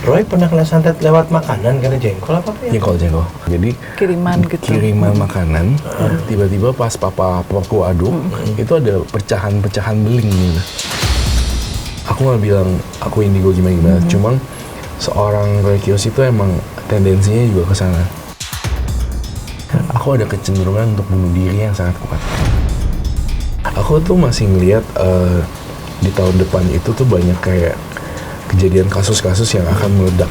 Roy pernah kena santet lewat makanan karena jengkol apa ya? Jengkol. Jadi kiriman makanan. Tiba-tiba pas papaku aduk, itu ada pecahan beling gitu. Aku nggak bilang aku indigo gimana, cuman seorang Roy Kiyoshi itu emang tendensinya juga ke sana. Aku ada kecenderungan untuk bunuh diri yang sangat kuat. Aku tuh masih ngeliat di tahun depan itu tuh banyak kayak kejadian kasus-kasus yang akan meledak.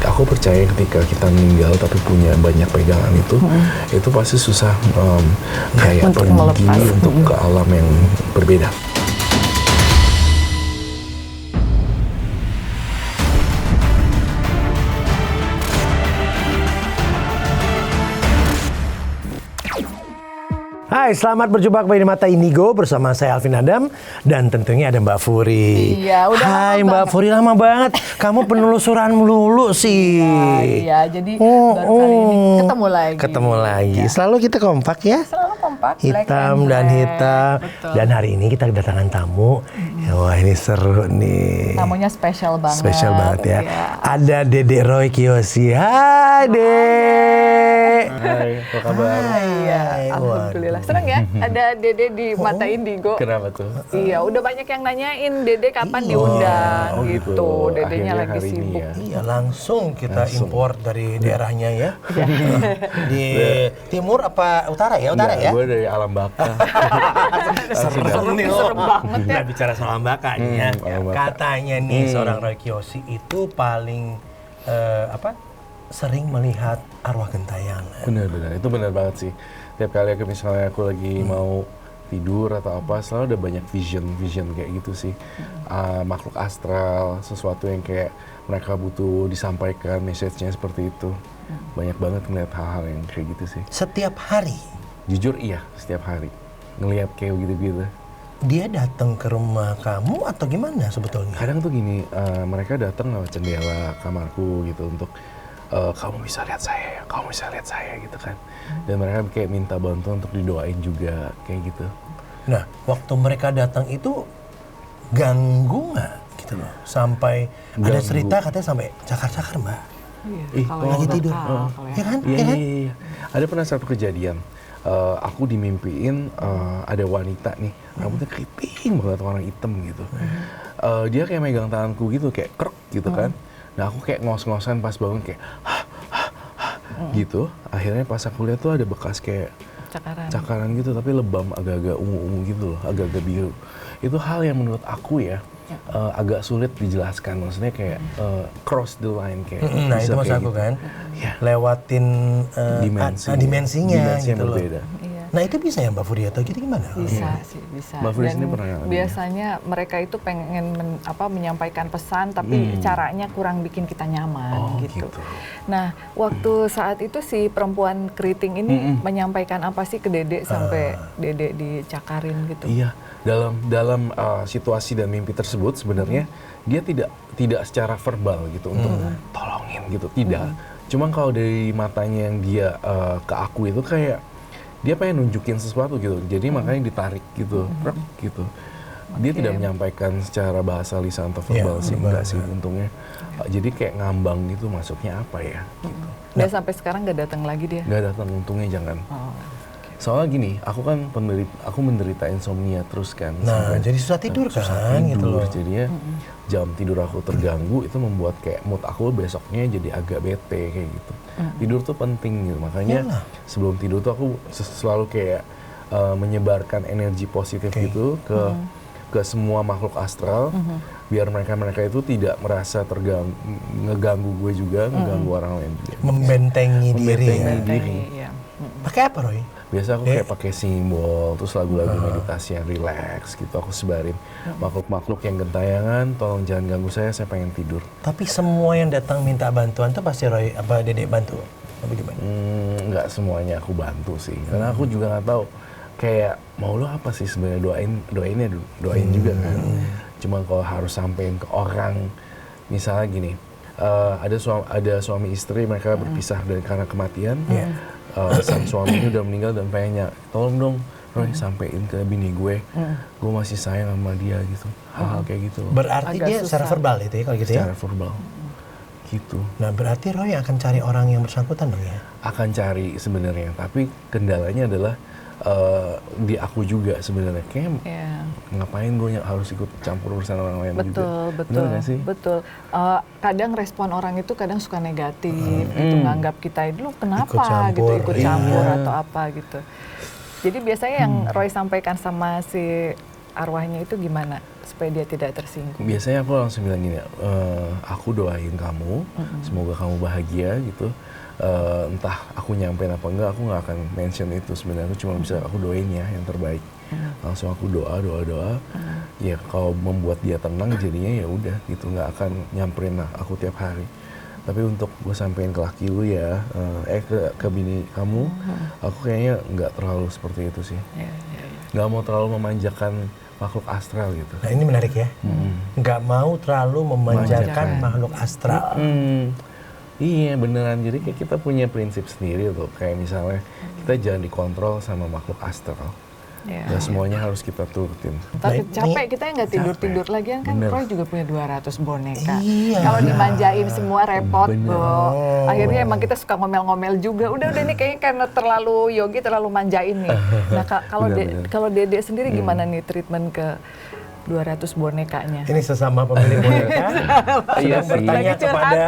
Aku percaya ketika kita meninggal tapi punya banyak pegangan itu pasti susah kayak pergi untuk ke alam yang berbeda. Hai, selamat berjumpa kembali di Mata Indigo bersama saya Alvin Adam dan tentunya ada Mbak Furi. Iya, udah Hai lama Mbak Furi, lama banget. Kamu penelusuran melulu sih. Iya, jadi baru kali ini ketemu lagi. Selalu kita kompak ya. Selalu kompak. Hitam dan hitam. Betul. Dan hari ini kita kedatangan tamu. Wah, ini seru nih. Tamunya spesial banget. Spesial banget ya. Iya. Ada Dede Roy Kiyoshi. Hai, Dek. Hai, apa kabar? Iya, alhamdulillah. Seneng ya ada Dede di Mata Indigo. Kenapa tuh? Iya, udah banyak yang nanyain Dede kapan diundang Oh, gitu. Dedenya Akhirnya lagi hari ini sibuk. ya. Iya, langsung kita import dari daerahnya ya. Di timur apa utara ya? Utara ya? Gue dari Alam Baka. Serem nih lo. Serem banget ya. Nah, bicara soal Baka nih ya. Alam Baka. Katanya nih seorang Roy Kiyoshi itu paling sering melihat arwah gentayangan. Benar, itu benar banget sih. Tiap kali misalnya aku lagi mau tidur atau apa, selalu ada banyak vision kayak gitu sih. Makhluk astral, sesuatu yang kayak mereka butuh disampaikan, message-nya seperti itu. Banyak banget ngeliat hal-hal yang kayak gitu sih. Setiap hari Jujur iya, setiap hari ngeliat kayak gitu-gitu. dia datang ke rumah kamu atau gimana sebetulnya? Kadang tuh gini, mereka datang lewat jendela kamarku gitu untuk kamu bisa lihat saya gitu kan. Dan mereka kayak minta bantuan untuk didoain juga kayak gitu. Nah, waktu mereka datang itu ganggu nggak gitu loh? Sampai ada Ganggu. cerita katanya sampai cakar-cakar Mbak. Ih, Kalau lagi yang tidur. nakal, kalau Ya yang- kan? Iya, Ya kan? iya. Ada pernah satu kejadian. Aku dimimpiin ada wanita nih, rambutnya keriting banget, warna hitam gitu. Dia kayak megang tanganku gitu, kayak krek gitu kan. Nah aku kayak ngos-ngosan pas bangun kayak gitu. Akhirnya pas aku lihat tuh ada bekas kayak cakaran gitu, tapi lebam agak-agak ungu-ungu gitu loh, agak-agak biru. Itu hal yang menurut aku ya agak sulit dijelaskan, maksudnya kayak cross the line kayak. Nah, itu bisa maksud kayak aku gitu. kan. Ya. Lewatin dimensinya Dimensi yang gitu loh. berbeda. Iya. Nah, itu bisa ya Mbak Furi atau gitu gimana? Bisa sih, bisa. Mbak Furi Dan sendiri pernah ngalamin ya? biasanya mereka itu pengen menyampaikan pesan, tapi caranya kurang bikin kita nyaman gitu. Nah, waktu saat itu si perempuan keriting ini menyampaikan apa sih ke Dede sampai Dede dicakarin gitu? Iya, dalam situasi dan mimpi tersebut sebenarnya dia tidak secara verbal gitu untuk tolongin gitu, tidak. Cuma kalau dari matanya yang dia ke aku itu kayak dia pengen nunjukin sesuatu gitu, jadi makanya ditarik gitu, rek gitu. Dia tidak menyampaikan secara bahasa lisan atau verbal sih, enggak sih untungnya. Jadi kayak ngambang gitu, maksudnya apa ya? Gitu. Dan sampai sekarang nggak datang lagi dia? Nggak datang, untungnya jangan. Oh. Soalnya gini, aku kan aku menderita insomnia terus kan. Nah, sampai jadi susah tidur susah kan gitu loh. Jadinya jam tidur aku terganggu, itu membuat kayak mood aku besoknya jadi agak bete kayak gitu. Tidur tuh penting gitu, makanya Iyalah. sebelum tidur tuh aku selalu kayak menyebarkan energi positif gitu ke semua makhluk astral, biar mereka itu tidak merasa ngeganggu gue juga, ngeganggu orang lain juga. Membentengi diri ya. Diri. Iya. Pakai apa, Roy? Biasa aku kayak pakai simbol, terus lagu-lagu meditasi yang relax gitu aku sebarin. Makhluk-makhluk yang gentayangan, tolong jangan ganggu saya pengen tidur. Tapi semua yang datang minta bantuan tuh pasti Roy apa Dedek bantu? Apa gimana? Nggak semuanya aku bantu sih, karena aku juga nggak tahu kayak mau lo apa sih sebenarnya, doain juga kan. Cuma kalau harus sampein ke orang, misalnya gini, ada suami istri mereka berpisah karena kematian. Sang suami ini udah meninggal dan pengennya tolong dong Roy sampein ke bini gue masih sayang sama dia gitu, hal-hal kayak gitu. Berarti Agak dia susah. secara verbal itu ya kalau gitu ya? Secara verbal, gitu. Nah berarti Roy akan cari orang yang bersangkutan dong ya? Akan cari sebenarnya, tapi kendalanya adalah di aku juga sebenarnya. Kayak Iya. ngapain gue harus ikut campur urusan orang lain gitu. Betul, Bener nggak sih? betul. Kadang respon orang itu kadang suka negatif, gitu, nganggap kita itu lu kenapa Ikut campur, gitu ikut campur iya. atau apa gitu. Jadi biasanya yang Roy sampaikan sama si arwahnya itu gimana supaya dia tidak tersinggung? Biasanya aku langsung bilang gini, aku doain kamu, semoga kamu bahagia gitu. Entah aku nyampein apa enggak, aku nggak akan mention itu sebenarnya. Aku cuma bisa aku doain ya yang terbaik. Langsung aku doa. Ya kalau membuat dia tenang jadinya ya udah gitu, nggak akan nyamperin aku tiap hari. Tapi untuk gue sampein ke laki lu ya, ke bini kamu, aku kayaknya nggak terlalu seperti itu sih. Nggak mau terlalu memanjakan makhluk astral gitu. Nah ini menarik ya, nggak mau terlalu memanjakan makhluk astral. Iya beneran, jadi kayak kita punya prinsip sendiri tuh, kayak misalnya kita jangan dikontrol sama makhluk astral. Iya. Gak semuanya harus kita turutin. Tapi Nah, capek ini- kita nggak tidur lagi kan Bener. Roy juga punya 200 boneka. Iya. Kalau dimanjain semua repot, Bener. Bo. Akhirnya emang kita suka ngomel-ngomel juga. Udah ini kayaknya karena terlalu Yogi terlalu manjain nih. Nah, Bener. kalau Dede sendiri gimana nih treatment ke 200 bonekanya? Ini sesama pemilik boneka Iya sedang sih. bertanya Lagi curhat. kepada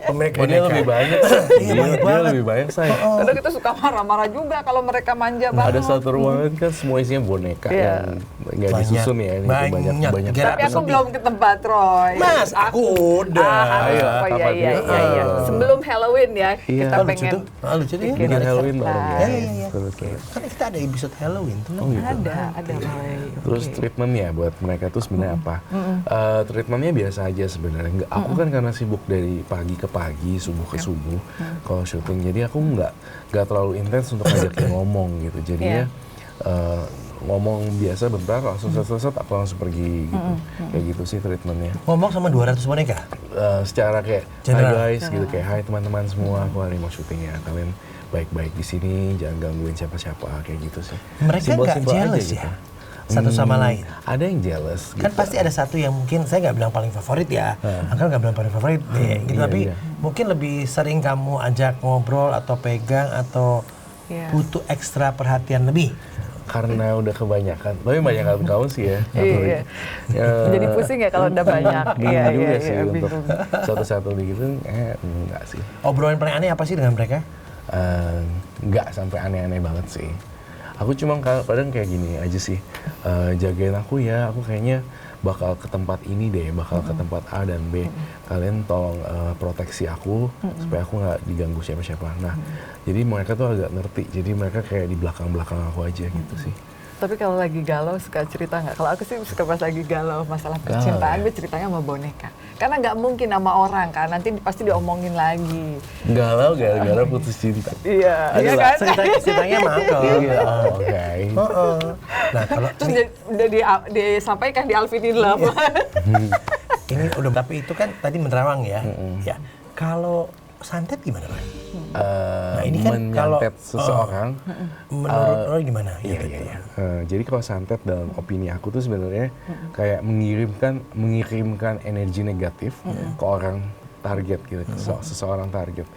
pemilik Dia boneka. lebih banyak. Iya, banyak Dia banget. lebih banyak say. Kadang kita suka marah-marah juga kalau mereka manja banget. Ada satu ruangan kan semua isinya boneka Iya. yang nggak Banyak. disusun ya. Ini Banyak. banyak. Kira- Tapi aku lebih. belum ke tempat Roy. Mas, aku udah. Ayo, Oh iya, kapan iya, yuk? iya. Sebelum Halloween ya, Iya. kita Lucu pengen tuh. Lucu tuh ya. bikin Bikin resep Halloween bareng ya. lah. Iya. Terus. Kan kita ada episode Halloween tuh. Oh gitu. Ada Roy. Terus Oke. treatmentnya buat mereka tuh sebenarnya apa? Treatmentnya biasa aja sebenarnya. Aku kan karena sibuk dari pagi ke pagi, subuh ke subuh kalau syuting. Jadi aku nggak terlalu intens untuk ngajakin ngomong gitu. Jadinya ngomong biasa bentar, langsung set aku langsung pergi gitu. Kayak gitu sih treatmentnya. Ngomong sama 200 boneka. Secara kayak General. hi guys gitu, kayak hai teman-teman semua, aku hari mau syuting ya. Kalian baik-baik di sini, jangan gangguin siapa-siapa kayak gitu sih. Mereka nggak Simpel-simpel aja jealous gitu. ya? Satu sama lain. Ada yang jealous. Kan gitu. pasti ada satu yang mungkin saya nggak bilang paling favorit ya, Angkel nggak bilang paling favorit deh, gitu. Iya, Tapi iya. mungkin lebih sering kamu ajak ngobrol atau pegang atau Iya. butuh ekstra perhatian lebih. Karena udah kebanyakan, tapi banyak kamu sih ya. Iya. Jadi pusing ya kalau udah banyak. Bingung juga sih untuk bingung. satu-satu gitu, enggak sih. Obrolan paling aneh apa sih dengan mereka? Enggak sampai aneh-aneh banget sih. Aku cuma kadang kayak gini aja sih, jagain aku ya, aku kayaknya bakal ke tempat ini deh, bakal ke tempat A dan B. Kalian tolong proteksi aku supaya aku nggak diganggu siapa-siapa. Nah, jadi mereka tuh agak ngerti, jadi mereka kayak di belakang-belakang aku aja gitu sih. Tapi kalau lagi galau suka cerita nggak? Kalau aku sih suka pas lagi galau masalah percintaan, gue ceritanya sama boneka. Karena nggak mungkin sama orang kan, nanti pasti diomongin lagi. Galau gara-gara putus cinta. Iya, iya Adalah kan? Ceritanya sama Angkel. Iya, oke. Nah kalau Terus ini, udah disampaikan di Alvin in Love. ini udah, tapi itu kan tadi menerawang ya. Ya. Kalau santet gimana, Pak? Nah, ini kan kalau menyantet seseorang. menurut Roy gimana? Iya. Jadi kalau santet dalam opini aku tuh sebenarnya kayak mengirimkan energi negatif ke orang target gitu, ke seseorang target.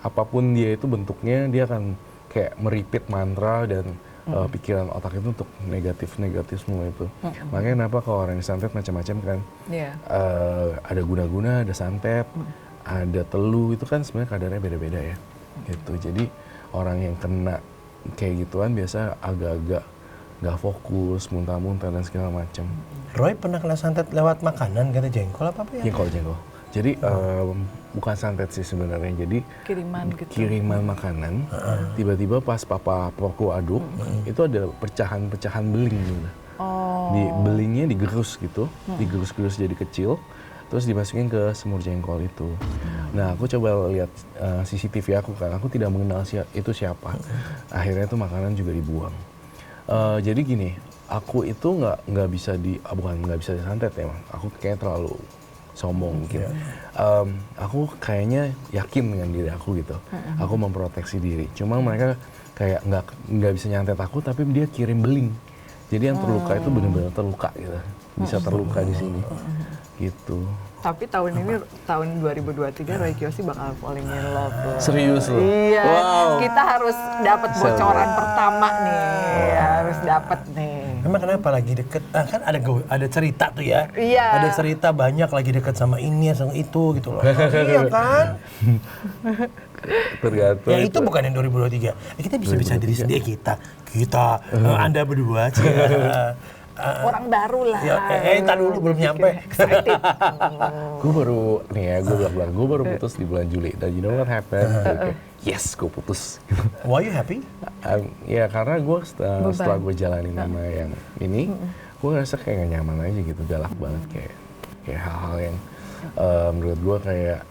Apapun dia itu bentuknya, dia akan kayak meripit mantra dan pikiran otak itu untuk negatif semua itu. Makanya kenapa kalau orang yang santet macam-macam kan, Iya. ada guna-guna, ada santet, ada telu, itu kan sebenarnya kadarnya beda-beda ya. Gitu. Jadi orang yang kena kayak gituan biasa agak-agak nggak fokus, muntah-muntah dan segala macam. Roy pernah kena santet lewat makanan, kata jengkol apa ya? Jengkol. Jadi bukan santet sih sebenarnya. Jadi Kiriman gitu. kiriman makanan. Tiba-tiba pas papa proku aduk, itu ada pecahan-pecahan beling gitu. Oh. Di belingnya digerus gitu, digerus-gerus jadi kecil. Terus dimasukin ke semur jengkol itu. Nah, aku coba lihat CCTV aku kan, aku tidak mengenal itu siapa. Akhirnya itu makanan juga dibuang. Jadi gini, aku itu nggak bisa disantet emang. Aku kayak terlalu sombong mungkin. Aku kayaknya yakin dengan diri aku gitu. Aku memproteksi diri. Cuma mereka kayak nggak bisa nyantet aku, tapi dia kirim beling. Jadi yang terluka itu benar-benar terluka gitu. Bisa terluka di sini. Gitu. Tapi tahun ini, tahun 2023, Roy Kiyoshi bakal falling in love loh. Serius loh? Iya, Wow. kita harus dapat bocoran pertama nih, harus dapat nih. Emang kenapa lagi deket? Kan ada cerita tuh ya. Iya. Ada cerita banyak lagi deket sama ini, sama itu gitu loh. Iya kan? Tergantung. Ya itu bukan yang 2023. Kita bisa diri sendiri kita. Anda berdua sih. Orang baru lah. Ya, entar dulu belum nyampe. Excited. Gue baru gue baru putus di bulan Juli. Dan you know what happened? Kayak, yes, gue putus. Why you happy? Ya karena gue setelah gue jalanin sama yang ini, gue ngerasa kayak gak nyaman aja gitu, galak banget kayak hal-hal yang menurut gue kayak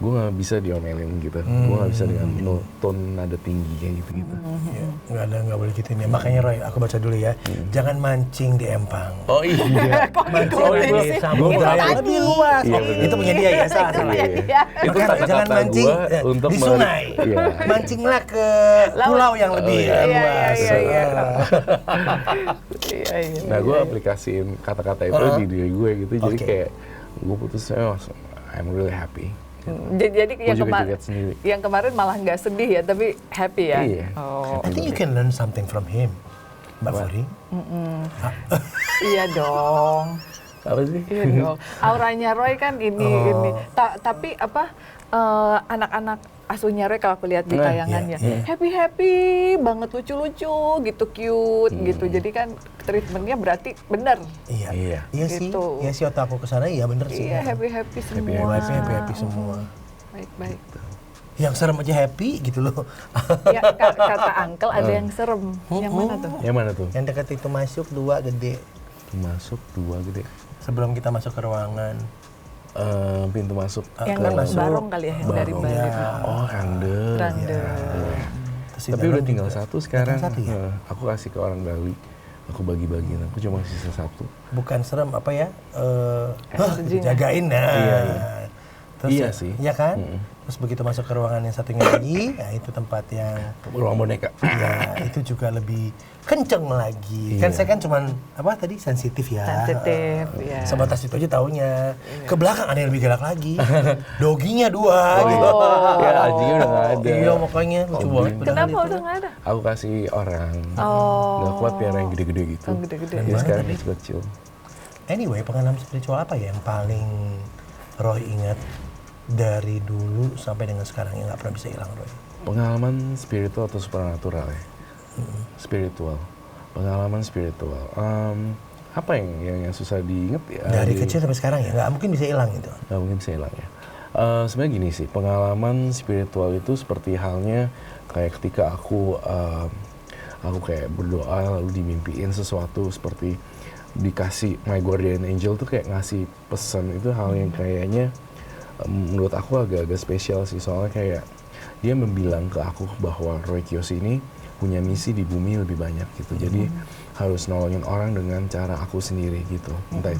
gue nggak bisa diomelin gitu, gue nggak bisa dengan tone nada tinggi kayak gitu. Ya, nggak boleh gitu ya. Makanya Roy, aku baca dulu ya. Jangan mancing di empang. Oh iya. Mancing di samudra yang lebih luas. Iya, Itu punya dia ya, salah. Itu Makanya jangan kata-kata mancing gua untuk di sungai. Iya. Mancinglah ke pulau yang lebih luas. Nah, gue aplikasiin kata-kata itu di diri gue gitu, jadi kayak gue putusnya, I'm really happy. Jadi yang kemarin malah nggak sedih ya, tapi happy ya. Iya. I think you can learn something from him, Mbak Furi. Iya dong. Apa sih? Iya dong. Auranya Roy kan ini. Tapi apa anak-anak asuhnya Roy kalau aku lihat di tayangannya happy banget, lucu-lucu gitu, cute gitu. Jadi kan treatmentnya berarti bener. Iya sih. Gitu. Iya sih, otak aku kesana ya bener sih. Iya, happy semua. Happy semua. Baik. Yang serem aja happy gitu loh. Ya, kata Uncle ada yang serem. Yang mana tuh? Yang mana tuh? Yang dekat itu masuk 2 gede. Masuk 2 gede. Sebelum kita masuk ke ruangan. Pintu masuk. Yang barong kali ya, yang dari Barong. Bali. Oh, Rande. Tapi udah tinggal 1 sekarang. Ya? Aku kasih ke orang Bali. Aku bagi-bagiin, aku cuma sisa 1. Bukan serem apa ya? Energinya. Jagain nah. Terus Iya sih. Iya kan? Terus begitu masuk ke ruangan yang satunya lagi, nah itu tempat yang Ruang boneka. ya itu juga lebih kenceng lagi. Kan saya kan cuman apa tadi sensitif ya. Sensitif, ya. Sebatas itu aja taunya. Ke belakang ada yang lebih galak lagi. Doginya 2 gitu. Ya, anjingnya udah nggak ada. Iya makanya lucu banget. Kenapa udah nggak ada? Aku kasih orang. Nggak kuat piara yang gede-gede gitu. Oh, gede-gede. Jadi sekarang kecil-kecil. Anyway, pengalaman spiritual apa ya yang paling Roy ingat dari dulu sampai dengan sekarang yang nggak pernah bisa hilang, Roy? Pengalaman spiritual atau supernatural ya? Spiritual. Pengalaman spiritual. Apa yang susah diinget ya? Dari kecil sampai sekarang ya, nggak mungkin bisa hilang gitu. Nggak mungkin bisa hilang ya. Sebenarnya gini sih, pengalaman spiritual itu seperti halnya kayak ketika aku kayak berdoa lalu dimimpiin sesuatu seperti dikasih my guardian angel tuh kayak ngasih pesan. Itu hal yang kayaknya menurut aku agak-agak spesial sih, soalnya kayak dia membilang ke aku bahwa Roy Kiyoshi ini punya misi di bumi lebih banyak gitu. Jadi harus nolongin orang dengan cara aku sendiri gitu. Entah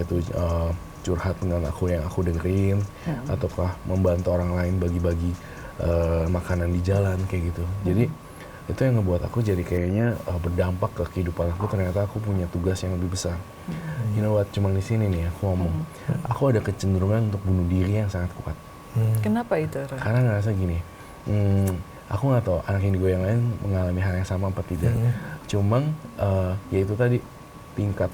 itu curhat dengan aku yang aku dengerin, ataukah membantu orang lain bagi-bagi makanan di jalan kayak gitu. Jadi itu yang ngebuat aku jadi kayaknya berdampak ke kehidupan aku. Ternyata aku punya tugas yang lebih besar. You know what, cuma di sini nih aku ngomong, aku ada kecenderungan untuk bunuh diri yang sangat kuat. Kenapa itu? Karena ngerasa gini, aku nggak tahu anak indigo yang lain mengalami hal yang sama apa tidak. Cuman ya itu tadi tingkat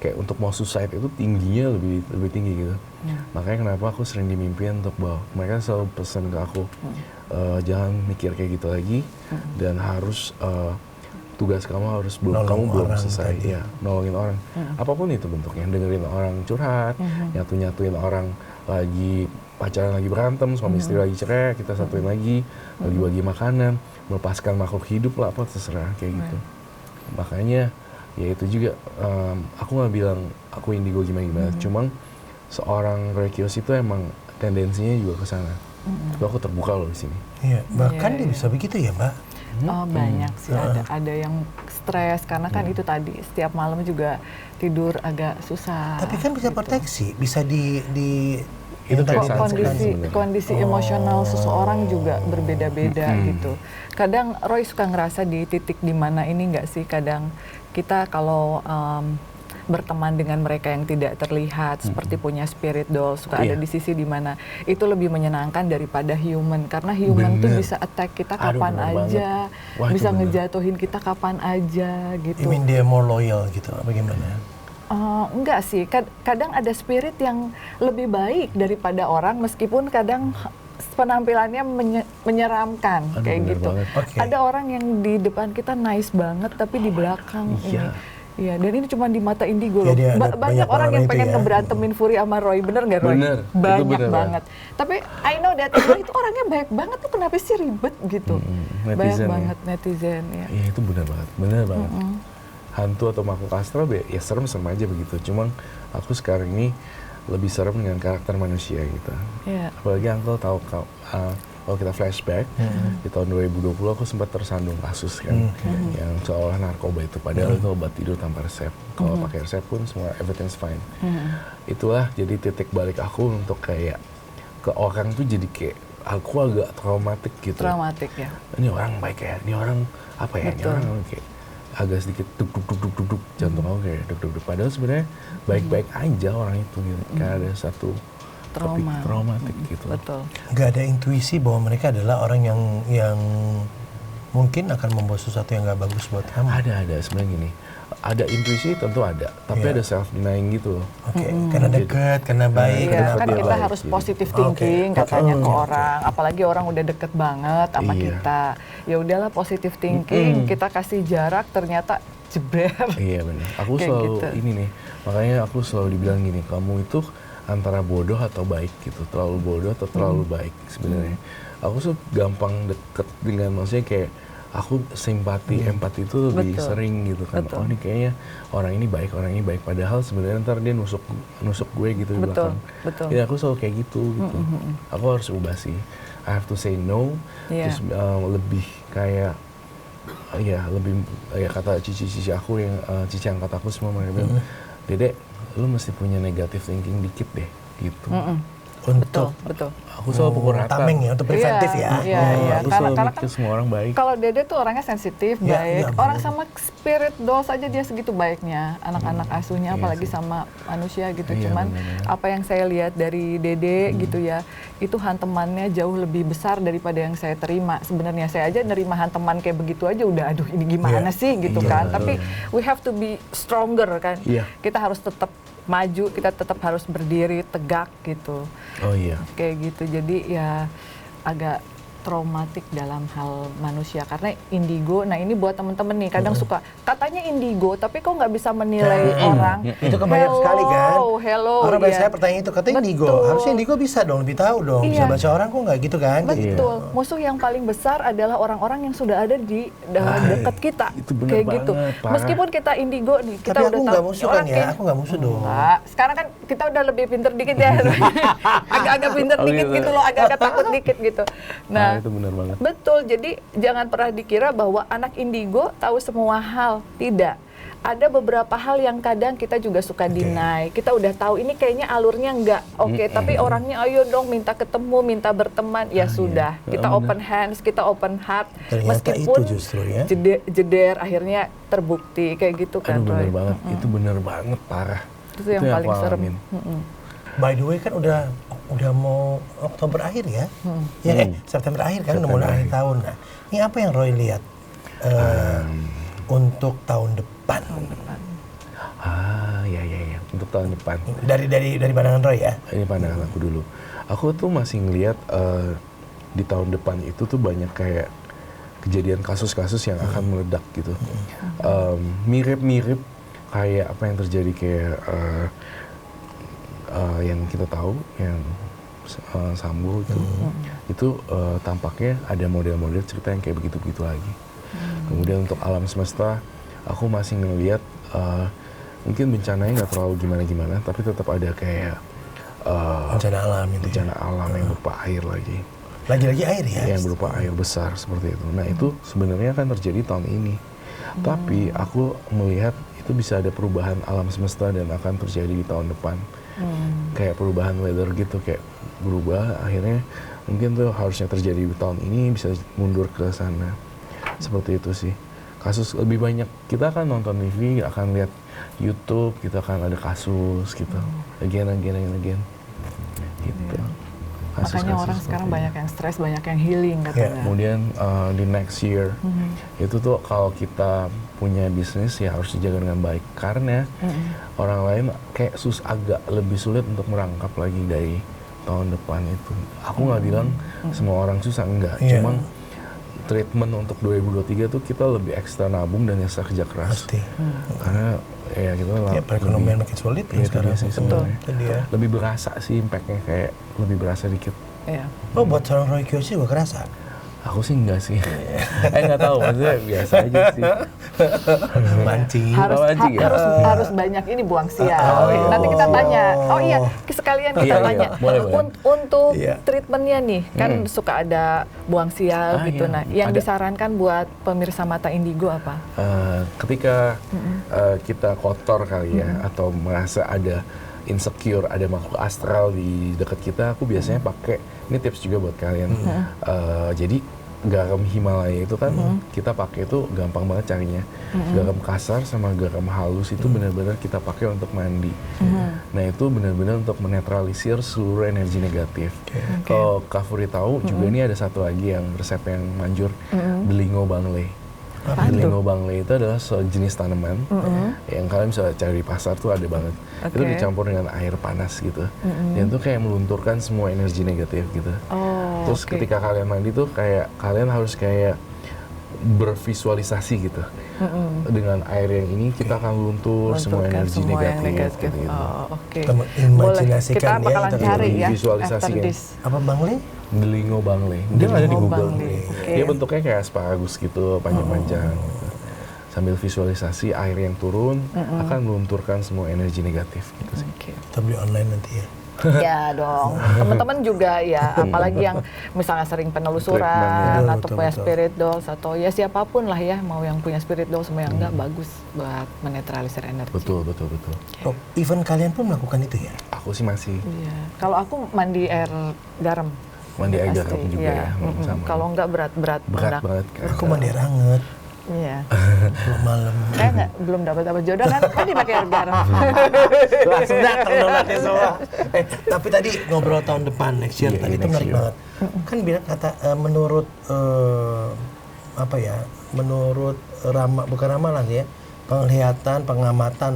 kayak untuk mau suicide itu tingginya lebih tinggi gitu. Makanya kenapa aku sering dimimpiin untuk bahwa mereka selalu pesan ke aku, jangan mikir kayak gitu lagi, dan harus tugas kamu harus belum selesai ya, nolongin orang. Apapun itu bentuknya, dengerin orang curhat, nyatuin orang lagi pacaran lagi berantem, suami istri lagi cerai, kita satuin lagi, bagi-bagi makanan, melepaskan makhluk hidup lah, apa terserah kayak gitu. Makanya ya itu juga, aku nggak bilang aku indigo gimana-gimana, cuma seorang Roy Kiyoshi itu emang tendensinya juga ke sana. Aku terbuka loh di sini. Iya, bahkan dia bisa begitu ya, Mbak. Banyak sih, ada yang stres karena kan itu tadi setiap malam juga tidur agak susah. Tapi kan bisa proteksi, bisa di Itu yang tadi kayak kondisi sebenarnya. kondisi emosional seseorang juga berbeda-beda gitu. Kadang Roy suka ngerasa di titik di mana ini nggak sih, kadang kita kalau berteman dengan mereka yang tidak terlihat seperti punya spirit doll, suka ada di sisi di mana itu lebih menyenangkan daripada human, karena human tuh Bener. bisa attack kita Aduh, kapan bener aja, banget. Wah, itu bisa bener. ngejatuhin kita kapan aja gitu. You mean dia more loyal gitu, apa gimana? Enggak sih, kadang ada spirit yang lebih baik daripada orang meskipun kadang penampilannya menyeramkan. Aduh, Kayak bener gitu. banget. Oke. Ada orang yang di depan kita nice banget tapi di belakang Iya. Iya, dan ini cuma di mata indigo loh. Ya, dia ada Banyak banyak orang yang itu pengen ya. ngeberantemin Fury sama Roy, bener nggak Roy? Bener, itu Banyak bener banget. Tapi I know that Roy itu orangnya baik banget tuh, kenapa sih ribet gitu? Banyak netizen ya. banget netizen ya. Iya itu benar banget. Hantu atau makhluk astral ya serem aja begitu. Cuman aku sekarang ini lebih serem dengan karakter manusia gitu. Iya. Apalagi Uncle tahu kalau kita flashback di tahun 2020 aku sempat tersandung kasus kan yang seolah narkoba itu, padahal itu obat tidur tanpa resep. Kalau pakai resep pun semua everything's fine. Itulah jadi titik balik aku untuk kayak ke orang tuh jadi kayak aku agak traumatik gitu. Traumatik ya. Ini orang baik ya, ini orang apa ya, ini Betul. orang kayak agak sedikit duk jantung aku kayak duk. Padahal sebenarnya baik-baik aja orang itu gitu. Kayak ada satu topik Trauma. traumatik gitu. Betul. Nggak ada intuisi bahwa mereka adalah orang yang mungkin akan membawa sesuatu yang nggak bagus buat kamu. Ada sebenarnya gini. Ada intuisi tentu ada, tapi Iya. ada self denying gitu loh. Oke, karena dekat, karena baik, Iya, karena kan dia kita baik, harus gitu. positive thinking katanya ke Oke. orang, apalagi orang udah deket banget sama Iya. kita. Ya udahlah positive thinking, kita kasih jarak, ternyata jebret. Iya benar. Aku Kayak selalu gitu. ini nih, makanya aku selalu dibilang gini, kamu itu antara bodoh atau baik gitu, terlalu bodoh atau terlalu baik sebenarnya. Aku tuh gampang deket dengan maksudnya kayak aku simpati, empati itu lebih Betul. sering gitu kan. Betul. Oh ini kayaknya orang ini baik, padahal sebenarnya ntar dia nusuk gue gitu di Betul, belakang. betul. Ya aku selalu kayak gitu. Aku harus ubah sih. I have to say no. Iya. Terus lebih kayak ya lebih ya kata cici aku yang cici angkat aku semua mereka bilang, Dedek, lu mesti punya negative thinking dikit deh gitu. Betul, untuk betul. Aku selalu pukul rata. tameng ya, untuk preventif ya. Iya, iya. Aku Karena selalu kan mikir semua orang baik. kalau Dede tuh orangnya sensitif, Iya, baik. iya, Orang bener. sama spirit doll saja dia segitu baiknya, anak-anak asuhnya, Iya apalagi sih. sama manusia gitu. Iya, Cuman bener-bener. apa yang saya lihat dari Dede gitu ya, itu hantemannya jauh lebih besar daripada yang saya terima. Sebenarnya saya aja nerima hanteman kayak begitu aja udah, aduh ini gimana Iya. sih gitu Iya, kan. betul. Tapi we have to be stronger kan. Iya. Kita harus tetap maju, kita tetap harus berdiri tegak gitu. Oh iya. Kayak gitu, jadi ya agak traumatik dalam hal manusia karena indigo. Nah ini buat temen-temen nih kadang suka katanya indigo tapi kok nggak bisa menilai orang. Itu kebanyakan sekali kan. Hello, Orang iya. biasanya pertanyaan itu, katanya indigo. Betul. Harusnya indigo bisa dong, lebih tahu dong. Bisa Iya. baca orang kok nggak gitu kan? Betul. Musuh yang paling besar adalah orang-orang yang sudah ada di dekat kita. itu bener kayak banget, gitu. parah. Meskipun kita indigo nih, kita Tapi udah aku tahu nggak musuh kan orang ya, kayak- aku nggak musuh dong. Enggak. Sekarang kan kita udah lebih pinter dikit ya. Agak-agak pinter Oh, dikit gitu. gitu loh, agak-agak takut dikit gitu. Nah, itu benar banget. betul. Jadi jangan pernah dikira bahwa anak indigo tahu semua hal. Tidak. Ada beberapa hal yang kadang kita juga suka deny. Kita udah tahu ini kayaknya alurnya enggak oke, tapi orangnya ayo dong minta ketemu, minta berteman. Ya sudah, Ya, kita benar. open hands, kita open heart. Ternyata Meskipun itu justru ya. jeder akhirnya terbukti kayak gitu kan, Aduh bener Roy. banget. Itu bener banget parah. Itu yang paling aku serem. alamin. By the way kan udah mau Oktober akhir ya. Ya September akhir kan, udah September mulai akhir akhir. tahun. Nah, ini apa yang Roy lihat untuk tahun depan? Ya. Untuk tahun depan. Dari pandangan Roy ya. Ini pandangan aku dulu. Aku tuh masih ngelihat di tahun depan itu tuh banyak kayak kejadian kasus-kasus yang akan meledak gitu. Mirip-mirip kayak apa yang terjadi kayak yang kita tahu yang Sambo itu tampaknya ada model-model cerita yang kayak begitu-begitu lagi. Kemudian untuk alam semesta aku masih ngelihat mungkin bencananya nggak terlalu gimana-gimana, tapi tetap ada kayak Bencana alam itu. bencana alam yang berupa air lagi. Lagi-lagi air ya. yang berupa air besar seperti itu. Nah itu sebenarnya akan terjadi tahun ini. Tapi aku melihat itu bisa ada perubahan alam semesta dan akan terjadi di tahun depan. Kayak perubahan weather gitu, kayak berubah akhirnya mungkin tuh harusnya terjadi di tahun ini bisa mundur ke sana. Seperti itu sih. Kasus lebih banyak, kita akan nonton TV, akan lihat YouTube, kita akan ada kasus gitu. Again. Gitu. Makanya orang sekarang banyak yang stres, banyak yang healing katanya. Kemudian di next year itu tuh kalau kita punya bisnis ya harus dijaga dengan baik karena orang lain kayak agak lebih sulit untuk merangkap lagi dari tahun depan itu. Aku nggak bilang semua orang susah, enggak. Cuma treatment untuk 2023 tuh kita lebih ekstra nabung dan ekstra kerja keras. Pasti. Karena ya gitu lah. Perekonomian makin sulit ya sekarang sih sebenarnya. Lebih berasa sih impactnya, kayak lebih berasa dikit. Iya. Oh, buat seorang Roy Kiyoshi juga kerasa? Aku sih enggak sih. Nggak tahu, maksudnya biasa aja sih. Mancing. Mancing ya? Harus banyak ini buang sial. Nanti kita tanya. Oh iya, sekalian kita tanya. Boleh. Untuk treatmentnya nih, kan suka ada buang sial gitu. Iya. Nah, yang Ada. disarankan buat pemirsa Mata Indigo apa? Ketika kita kotor kali ya, atau merasa ada insecure, ada makhluk astral di dekat kita, aku biasanya pakai, ini tips juga buat kalian. Jadi garam Himalaya itu kan kita pakai itu gampang banget carinya. Garam kasar sama garam halus itu benar-benar kita pakai untuk mandi. Nah itu benar-benar untuk menetralisir seluruh energi negatif. Kalau Kak Furi tahu juga ini ada satu lagi yang resep yang manjur, Delingo Bangle. Delingo Bangle itu adalah sejenis tanaman yang kalian bisa cari di pasar tuh ada banget. Itu dicampur dengan air panas gitu. Dan itu kayak melunturkan semua energi negatif gitu. Terus ketika kalian mandi tuh kayak kalian harus kayak bervisualisasi gitu. Dengan air yang ini kita akan luntur semua energi negatif. Gitu. Imajinasikan kita bakalan cari ya visualisasikan. Apa Bangle? Delingo Bangle. Dia ada di Google. Okay. Dia bentuknya kayak asparagus gitu, panjang-panjang. Gitu. Sambil visualisasi air yang turun akan melunturkan semua energi negatif gitu sih. Kita beli online nanti ya. Ya dong, teman-teman juga ya, apalagi yang misalnya sering penelusuran atau punya spirit dolls atau ya siapapun lah ya, mau yang punya spirit dolls sama yang enggak, bagus buat menetralisir energi. Betul. Oh, even kalian pun melakukan itu ya? Aku sih masih. Iya. Kalau aku mandi air garam. Mandi air garam juga ya. Sama. Kalau enggak berat banget. Aku mandi air hangat. Iya. Malam. Saya belum dapat jodoh kan? Tadi pakai air garam. Langsung datang donatnya semua. Tapi tadi ngobrol tahun depan next year tadi itu menarik banget. Kan bilang kata menurut menurut bukan ramalan ya, penglihatan, pengamatan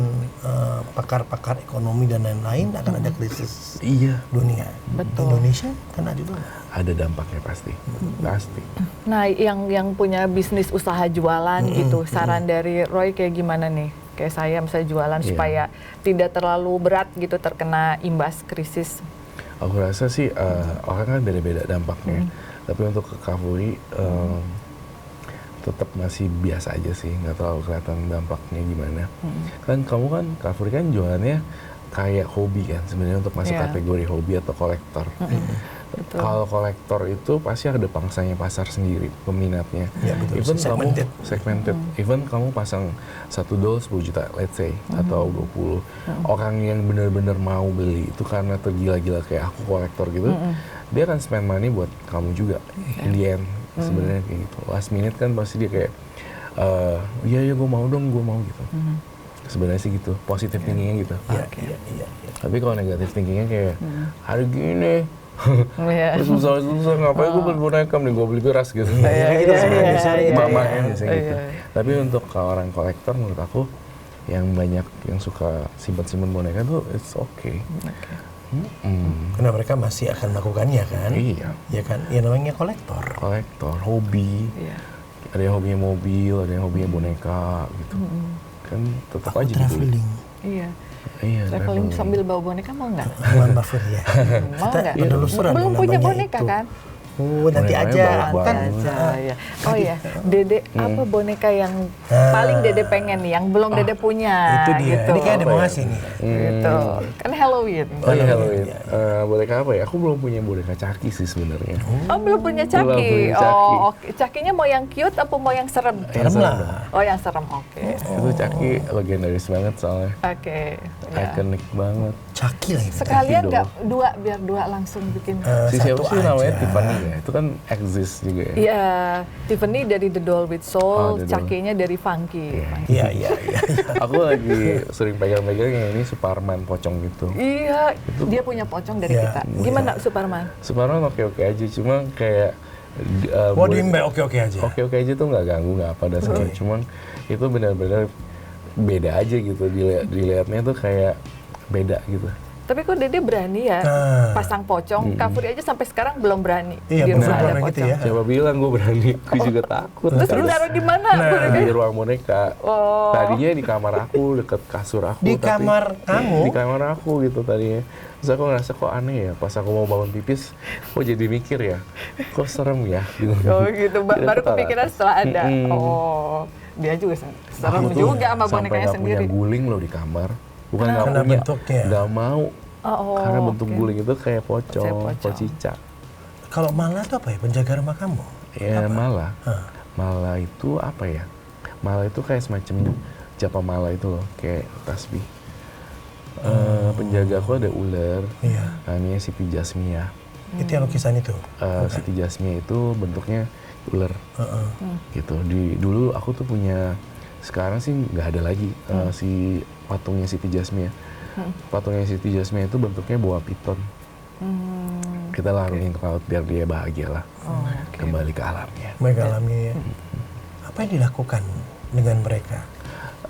pakar-pakar ekonomi dan lain-lain akan ada krisis dunia. Betul. Indonesia kena juga. Ada dampaknya pasti. Nah, yang punya bisnis usaha jualan gitu, saran dari Roy kayak gimana nih? Kayak saya misalnya jualan supaya tidak terlalu berat gitu terkena imbas krisis. Aku rasa sih orang kan beda-beda dampaknya. Tapi untuk ke Kak Furi tetap masih biasa aja sih, nggak terlalu kelihatan dampaknya gimana. Kan kamu kan Kak Furi kan jualannya kayak hobi kan sebenarnya, untuk masuk kategori hobi atau kolektor. Kalau kolektor itu pasti ada pangsanya pasar sendiri, peminatnya. Even segmented. Even kamu pasang satu doll 10 juta, let's say, atau 20. Orang yang benar-benar mau beli itu karena tergila-gila kayak aku kolektor gitu, dia akan spend money buat kamu juga. In the end, sebenarnya kayak gitu. Last minute kan pasti dia kayak, iya gue mau dong, gue mau gitu. Sebenarnya sih gitu, positive thinkingnya gitu. Tapi kalau negatif thinkingnya kayak, hari gini, susah ngapain gue beli boneka, nih gue beli beras gitu. Mamanya biasanya gitu. Tapi untuk orang kolektor menurut aku yang banyak yang suka simpan boneka tuh it's okay. Karena mereka masih akan melakukannya kan? Iya. Ya kan? Ya namanya kolektor, hobi. Ada yang hobinya mobil, ada yang hobinya boneka gitu. Kan tetap aja traveling. Iya, traveling sambil bawa boneka mau nggak? Warren Buffett ya. Mau nggak? Penelusuran Belum punya boneka itu. kan? nanti Bonekanya aja. banyak Kan banget. Ya. Oh ya, Dede apa boneka yang paling Dede pengen nih, yang belum Dede punya? itu dia. Gitu. Ini kayak ada Apa mau ya? ngasih nih. Gitu. Kan Halloween. Oh iya, Halloween. Halloween. Boneka apa ya? Aku belum punya boneka Chucky sih sebenarnya. Oh, belum punya Belum Chucky. punya Chucky. Oh, oke. Chucky-nya mau yang cute apa mau yang serem? Serem serem lah. dong. Oh, yang serem. Oke. Itu Chucky legendaris banget soalnya. Oke. Ya. Ikonik banget. Caki lagi. Sekalian dong. nggak dua, biar dua langsung bikin. Si siapa Satu sih namanya aja. Tiffany ya? Itu kan exist juga ya. Iya, Tiffany dari The Doll with Oh, Soul, The Doll. Chucky-nya dari Funky. Iya, iya. Aku lagi sering pegang-pegang yang ini Superman pocong gitu. Iya, dia punya pocong dari Iya, kita. Gimana Superman? Superman oke-oke aja, cuma kayak What do you mean by oke-oke aja? oke-oke aja tuh nggak ganggu, nggak apa dan segala. Cuman itu benar-benar beda aja gitu. Dilihatnya tuh kayak beda gitu. Tapi kok Dede berani ya Nah. pasang pocong? Kak Furi aja sampai sekarang belum berani. Iya, di belum rumah ada pernah gitu pocong. ya. Siapa bilang gue berani? Gue juga takut. Terus ditaruh di mana? Di ruang boneka. Oh. Tadinya di kamar aku, deket kasur aku. Di tapi- kamar kamu? Di kamar aku gitu tadinya. Terus aku ngerasa kok aneh ya, pas aku mau bangun pipis, kok jadi mikir ya, kok serem ya gitu. Oh gitu, baru Ketawa. kepikiran setelah ada. Mm-mm. Oh, dia juga serem Aku tuh juga sama sampai bonekanya nggak sendiri. punya guling loh di kamar. Bukan nggak Karena punya, bentuknya. nggak mau. Oh, Karena bentuk oke. guling itu kayak Kayak pocong, pocong. pocicak. Kalau Mala itu apa ya? Penjaga rumah kamu? Ya malah, Hah. malah itu apa ya? Malah itu kayak semacam japa mala itu loh, kayak tasbih. Penjaga aku ada ular, Iya. namanya Siti Jasmia. Itu yang lukisan itu? Siti Jasmia itu bentuknya ular Heeh. gitu. Dulu aku tuh punya, sekarang sih nggak ada lagi si patungnya Siti Jasmia. Patungnya Siti Jasmia itu bentuknya boa piton. Kita larungin ke laut biar dia bahagia lah, kembali ke alamnya. Mereka alami ya. Apa yang dilakukan dengan mereka?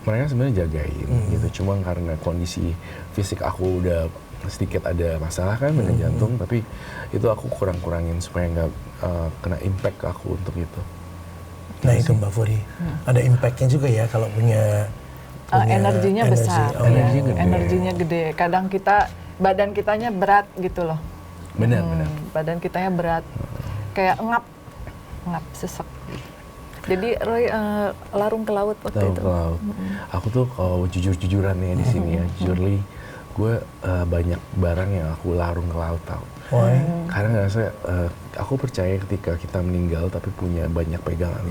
Mereka sebenarnya jagain gitu, cuma karena kondisi fisik aku udah sedikit ada masalah kan dengan jantung, tapi itu aku kurangin supaya nggak kena impact ke aku untuk itu. Nah itu Mbak Furi, ada impactnya juga ya kalau punya Energinya energi. besar, Oh. ya. Energinya gede. Energinya gede. Kadang kita badan kitanya berat gitu loh. Benar. Badan kitanya berat, kayak ngap sesek. Jadi Roy larung ke laut waktu Tahu itu. ke laut. Aku tuh kalau jujur-jujuran ya di sini ya, jujurly, gue banyak barang yang aku larung ke laut tau. Why? Karena ngerasa aku percaya ketika kita meninggal tapi punya banyak pegangan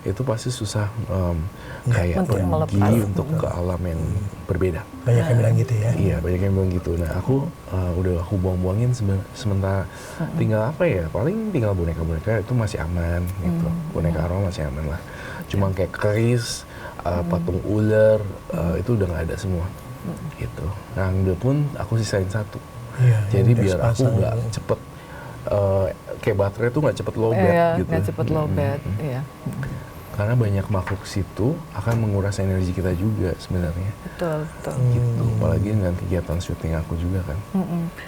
itu pasti susah kayak Untuk pergi melepas. untuk ke alam yang berbeda. Banyak yang bilang gitu ya. Iya, banyak yang bilang gitu. Nah, aku udah aku buang-buangin sementara tinggal apa ya? Paling tinggal boneka-boneka itu masih aman gitu. Boneka arwah masih aman lah. Cuma kayak keris, patung ular, itu udah nggak ada semua. Gitu. Nah, udah pun aku sisain satu. Iya, Jadi yang biar aku pasang nggak gitu. cepet kayak baterai tuh nggak cepet lowbat Iya, gitu. nggak cepet lowbat. Iya, Karena banyak makhluk situ akan menguras energi kita juga sebenarnya. betul. Gitu. Apalagi dengan kegiatan syuting aku juga kan.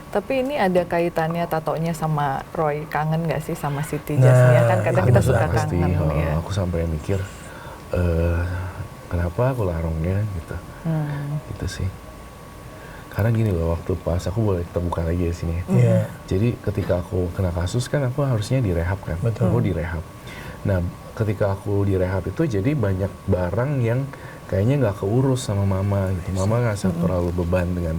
Tapi ini ada kaitannya tatonya sama Roy, kangen nggak sih sama Siti Nah, Jasmia? Kan kadang itu kita betul, suka Pasti, kangen. Ya. aku sampai mikir kenapa aku larungnya gitu. Gitu sih. Karena gini loh, waktu pas aku boleh terbuka lagi di sini. Iya. Jadi ketika aku kena kasus kan aku harusnya direhab kan. Betul. Aku direhab. Nah, ketika aku direhab itu jadi banyak barang yang kayaknya nggak keurus sama mama gitu. Mama ngerasa terlalu beban dengan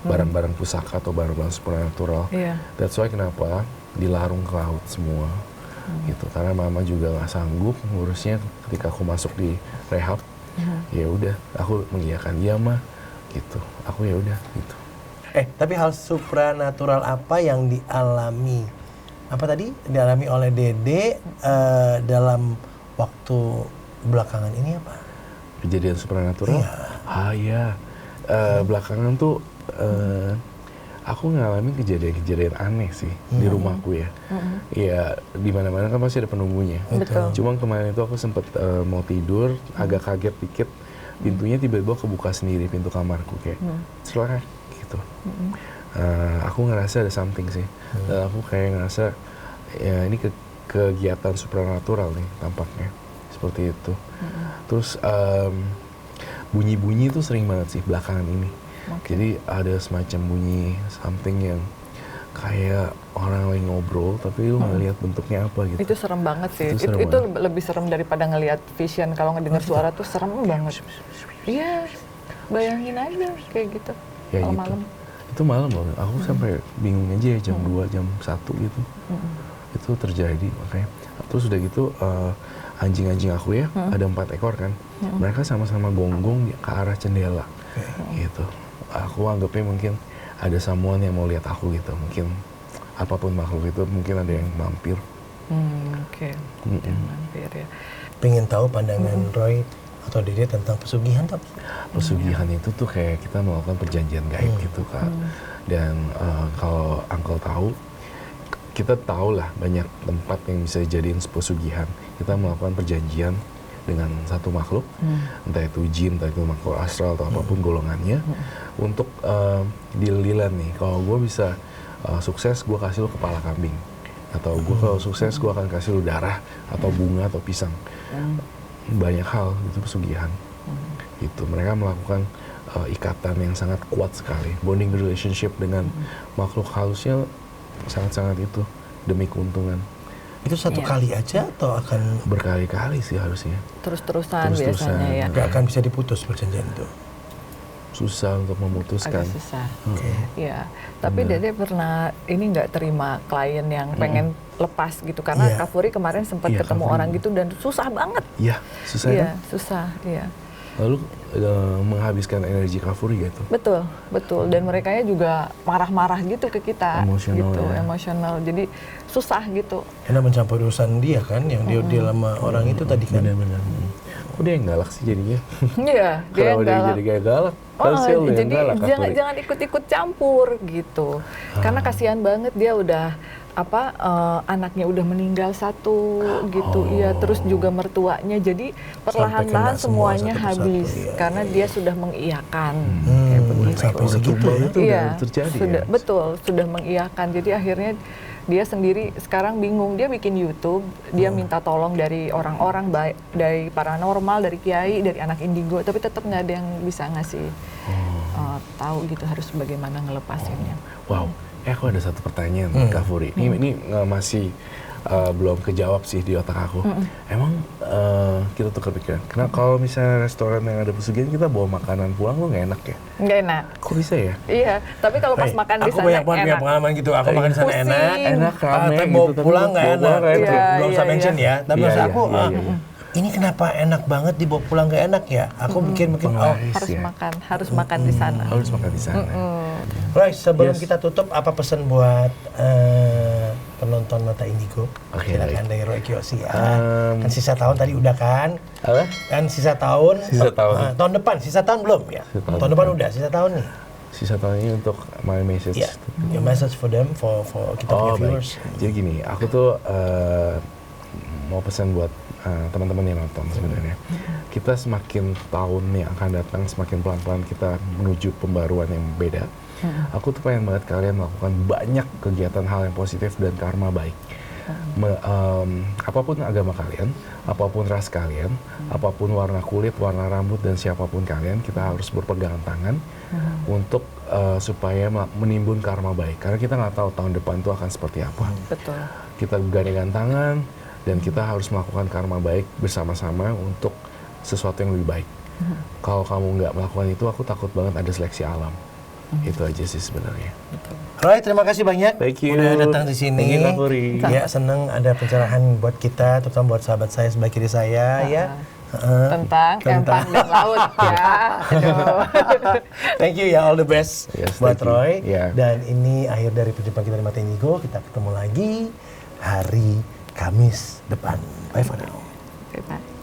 barang-barang pusaka atau barang-barang supernatural. Iya. That's why kenapa dilarung ke laut semua. Gitu. Karena mama juga nggak sanggup ngurusnya ketika aku masuk di rehab. Ya udah, aku mengiyakan iya mah gitu. Aku ya udah gitu. Tapi hal supranatural apa yang dialami? Apa tadi? Dialami oleh Dede dalam waktu belakangan ini apa? Kejadian supernatural? Iya. Belakangan tuh aku ngalamin kejadian-kejadian aneh sih di rumahku ya. Iya, di mana-mana kan pasti ada penunggunya. Betul. Cuma kemarin itu aku sempet mau tidur, agak kaget dikit. Pintunya tiba-tiba kebuka sendiri, pintu kamarku kayak selek gitu. Aku ngerasa ada something sih. Dan aku kayak ngerasa ya ini kegiatan supernatural nih tampaknya. Seperti itu. Terus bunyi-bunyi itu sering banget sih belakangan ini. Jadi ada semacam bunyi something yang kayak orang lagi ngobrol tapi lu nggak lihat bentuknya apa gitu. Itu serem banget sih. Itu serem Itu lebih serem daripada ngelihat vision. Kalau ngedengar suara tuh serem banget. Iya, bayangin aja kayak gitu. Ya kalau gitu. malam. Itu malam loh. Aku sampai bingung aja ya jam 2, jam 1 gitu. Itu terjadi makanya. Terus udah gitu anjing-anjing aku ya ada 4 ekor kan. Mereka sama-sama gonggong ke arah jendela. Gitu. Aku anggapnya mungkin ada someone yang mau lihat aku gitu. Mungkin apapun makhluk itu mungkin ada yang mampir. Oke. Yang mampir ya. Pengen tahu pandangan Roy atau Dede tentang pesugihan tuh? Pesugihan itu tuh kayak kita melakukan perjanjian gaib gitu Kak. Dan kalau Uncle tahu, kita tahu lah banyak tempat yang bisa dijadiin pesugihan. Kita melakukan perjanjian dengan satu makhluk, entah itu jin, entah itu makhluk astral atau apapun golongannya, untuk deal-dealan nih. Kalau gue bisa sukses, gue kasih lo kepala kambing. Atau gue kalau sukses, gue akan kasih lo darah, atau bunga, atau pisang. Banyak hal, itu pesugihan. Gitu. Mereka melakukan ikatan yang sangat kuat sekali. Bonding relationship dengan makhluk halusnya sangat-sangat itu, demi keuntungan. Itu satu kali aja atau akan Berkali-kali sih harusnya. Terus-terusan Terus-terusan. biasanya ya. nggak akan bisa diputus perjanjian itu? Susah untuk memutuskan. Agak susah. Iya. Tapi Dede pernah ini nggak terima klien yang pengen lepas gitu karena Iya. Kak Furi kemarin sempat Iya, ketemu Kak Furi. orang gitu dan susah banget. Iya, susah Iya, kan? susah. Iya. Lalu menghabiskan energi kafuri gitu. Betul, betul. Dan mereka juga marah-marah gitu ke kita. Emosional gitu, ya. Emosional. Jadi susah gitu. Karena mencampur urusan dia kan, yang dia sama orang itu tadi kan. Benar-benar. Kok dia yang galak sih jadinya? Iya, dia Kalau dia galak. jadi kayak galak, harusnya lu yang jadi galak jangan ikut-ikut campur gitu. Karena kasihan banget dia udah anaknya udah meninggal satu gitu. Iya, terus juga mertuanya. Jadi perlahan-lahan kena semua semuanya satu persatu, habis iya, karena dia sudah mengiyakan. Sampai segitu ya. itu udah terjadi sudah, ya? betul, sudah mengiyakan. Jadi akhirnya dia sendiri sekarang bingung. Dia bikin YouTube, dia minta tolong dari orang-orang, baik dari paranormal, dari kiai, dari anak indigo, tapi tetap nggak ada yang bisa ngasih tahu gitu harus bagaimana ngelepasinnya. Wow, aku ada satu pertanyaan Kak Furi. Ini masih belum kejawab sih di otak aku. Emang kita tuh kepikiran, karena kalau misalnya restoran yang ada pesugihan kita bawa makanan pulang tuh nggak enak ya? Nggak enak. Kok bisa ya? Iya, tapi kalau pas makan di Aku sana banyak banget punya enak. pengalaman gitu. Aku makan di sana Pusing. enak, Enak, rame tapi gitu, bawa tapi pulang nggak bawa enak. pulang nggak Gitu. enak. Belum Iya, usah iya, mention ya. Tapi Iya, maksud iya, aku, iya. ini kenapa enak banget dibawa pulang nggak enak ya? Aku mungkin Penglaris harus ya? harus makan di sana. Harus makan di sana. Roy, sebelum Yes. kita tutup, apa pesan buat penonton Mata Indigo? Oke, Silakan baik. dari Roy Kiyoshi ya. Kan sisa tahun tadi udah kan? Apa? Kan sisa tahun. Sisa tahun. Tahun depan, sisa tahun belum ya? Sisa tahun Tahun depan udah, sisa tahun nih. Sisa tahun ini untuk my message. Iya. Your message for them, for kita punya Baik. viewers. Jadi gini, aku tuh mau pesan buat teman-teman yang nonton sebenarnya. Kita semakin tahun yang akan datang, semakin pelan-pelan kita menuju pembaruan yang beda. Aku tuh pengen banget kalian melakukan banyak kegiatan hal yang positif dan karma baik. Apapun agama kalian, apapun ras kalian, apapun warna kulit, warna rambut, dan siapapun kalian, kita harus berpegangan tangan untuk supaya menimbun karma baik. Karena kita nggak tahu tahun depan itu akan seperti apa. Betul. Kita bergandengan tangan dan kita harus melakukan karma baik bersama-sama untuk sesuatu yang lebih baik. Kalau kamu nggak melakukan itu, aku takut banget ada seleksi alam. Itu aja sih sebenarnya. Roy, terima kasih banyak Thank you. udah datang di sini. Thank you, Kak Furi. Ya, seneng ada pencerahan buat kita, terutama buat sahabat saya sebelah kiri saya ya. Tentang empang dan laut ya. Aduh. Thank you ya, all the best Yes, buat thank you. Roy. Yeah. Dan ini akhir dari perjumpaan kita di Mata Indigo. Kita ketemu lagi hari Kamis depan. Bye for now. Bye-bye.